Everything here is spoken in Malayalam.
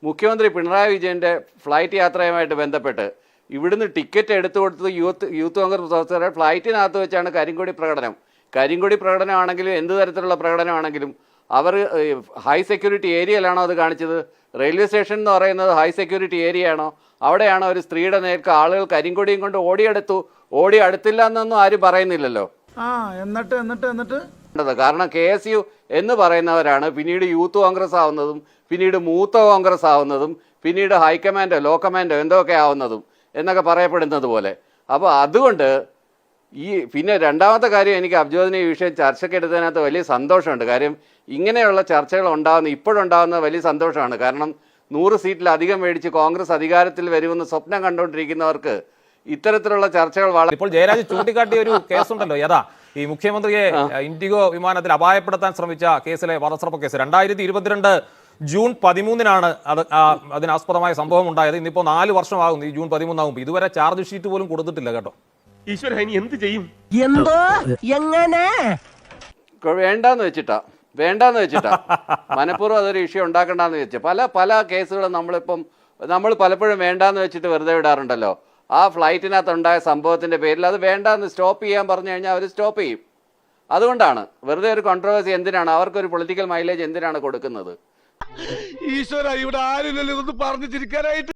മുഖ്യമന്ത്രി പിണറായി വിജയൻ്റെ ഫ്ലൈറ്റ് യാത്രയുമായിട്ട് ബന്ധപ്പെട്ട് ഇവിടുന്ന് ടിക്കറ്റ് എടുത്തു കൊടുത്തത് യൂത്ത് കോൺഗ്രസ് പ്രവർത്തകരെ ഫ്ലൈറ്റിനകത്ത് വെച്ചാണ് കരിങ്കൊടി പ്രകടനം. കരിങ്കൊടി പ്രകടനമാണെങ്കിലും എന്ത് തരത്തിലുള്ള പ്രകടനമാണെങ്കിലും അവർ ഹൈ സെക്യൂരിറ്റി ഏരിയയിലാണോ അത് കാണിച്ചത്? റെയിൽവേ സ്റ്റേഷൻ എന്ന് പറയുന്നത് ഹൈ സെക്യൂരിറ്റി ഏരിയ ആണോ? അവിടെയാണോ ഒരു സ്ത്രീയുടെ നേർക്ക് ആളുകൾ കരിങ്കൊടിയും കൊണ്ട് ഓടി അടുത്തില്ല എന്നൊന്നും ആരും പറയുന്നില്ലല്ലോ. എന്നിട്ട് കാരണം KSU എന്ന് പറയുന്നവരാണ് പിന്നീട് യൂത്ത് കോൺഗ്രസ് ആവുന്നതും പിന്നീട് മൂത്ത കോൺഗ്രസ് ആവുന്നതും പിന്നീട് ഹൈക്കമാൻഡോ ലോ കമാൻഡോ എന്തൊക്കെ ആവുന്നതും എന്നൊക്കെ പറയപ്പെടുന്നത് പോലെ. അപ്പോൾ അതുകൊണ്ട് പിന്നെ രണ്ടാമത്തെ കാര്യം, എനിക്ക് അബ്ജോദിനെ ഈ വിഷയം ചർച്ചയ്ക്കെടുത്തതിനകത്ത് വലിയ സന്തോഷമുണ്ട്. കാര്യം ഇങ്ങനെയുള്ള ചർച്ചകൾ ഇപ്പോഴുണ്ടാകുന്ന വലിയ സന്തോഷമാണ്. കാരണം 100 സീറ്റിലധികം മേടിച്ച് കോൺഗ്രസ് അധികാരത്തിൽ വരുമെന്ന് സ്വപ്നം കണ്ടുകൊണ്ടിരിക്കുന്നവർക്ക് ഇത്തരത്തിലുള്ള ചർച്ചകൾ ഇപ്പോൾ ജയരാജ് ചൂണ്ടിക്കാട്ടിയ ഒരു കേസുണ്ടല്ലോ, ഈ മുഖ്യമന്ത്രിയെ ഇൻഡിഗോ വിമാനത്തിൽ അപായപ്പെടുത്താൻ ശ്രമിച്ച കേസിലെ വധശ്രമ കേസ് 2022 ജൂൺ 13-നാണ് അതിനാസ്പദമായ സംഭവം ഉണ്ടായത്. ഇന്നിപ്പോൾ 4 വർഷമാകുന്നു. ഈ ജൂൺ 13 ആകുമ്പോൾ ഇതുവരെ ചാർജ് ഷീറ്റ് പോലും കൊടുത്തിട്ടില്ല കേട്ടോ. ഈശ്വര ഇനി എന്ത് ചെയ്യും? വേണ്ടാന്ന് വെച്ചിട്ടാ മനഃപൂർവ്വം അതൊരു ഇഷ്യൂ ഉണ്ടാക്കണ്ടെന്ന് വെച്ച് പല കേസുകളും നമ്മൾ പലപ്പോഴും വേണ്ടാന്ന് വെച്ചിട്ട് വെറുതെ വിടാറുണ്ടല്ലോ. ആ ഫ്ലൈറ്റിനകത്തുണ്ടായ സംഭവത്തിന്റെ പേരിൽ അത് വേണ്ടാന്ന് സ്റ്റോപ്പ് ചെയ്യാൻ പറഞ്ഞു കഴിഞ്ഞാൽ അവർ സ്റ്റോപ്പ് ചെയ്യും. അതുകൊണ്ടാണ് വെറുതെ ഒരു കോൺട്രവേഴ്സി എന്തിനാണ്, അവർക്കൊരു പൊളിറ്റിക്കൽ മൈലേജ് എന്തിനാണ് കൊടുക്കുന്നത്? ഈശ്വര ഇവിടെ ആരില്ലല്ലോ ഇതൊന്ന് പറഞ്ഞു ചിരിക്കാനായിട്ട്.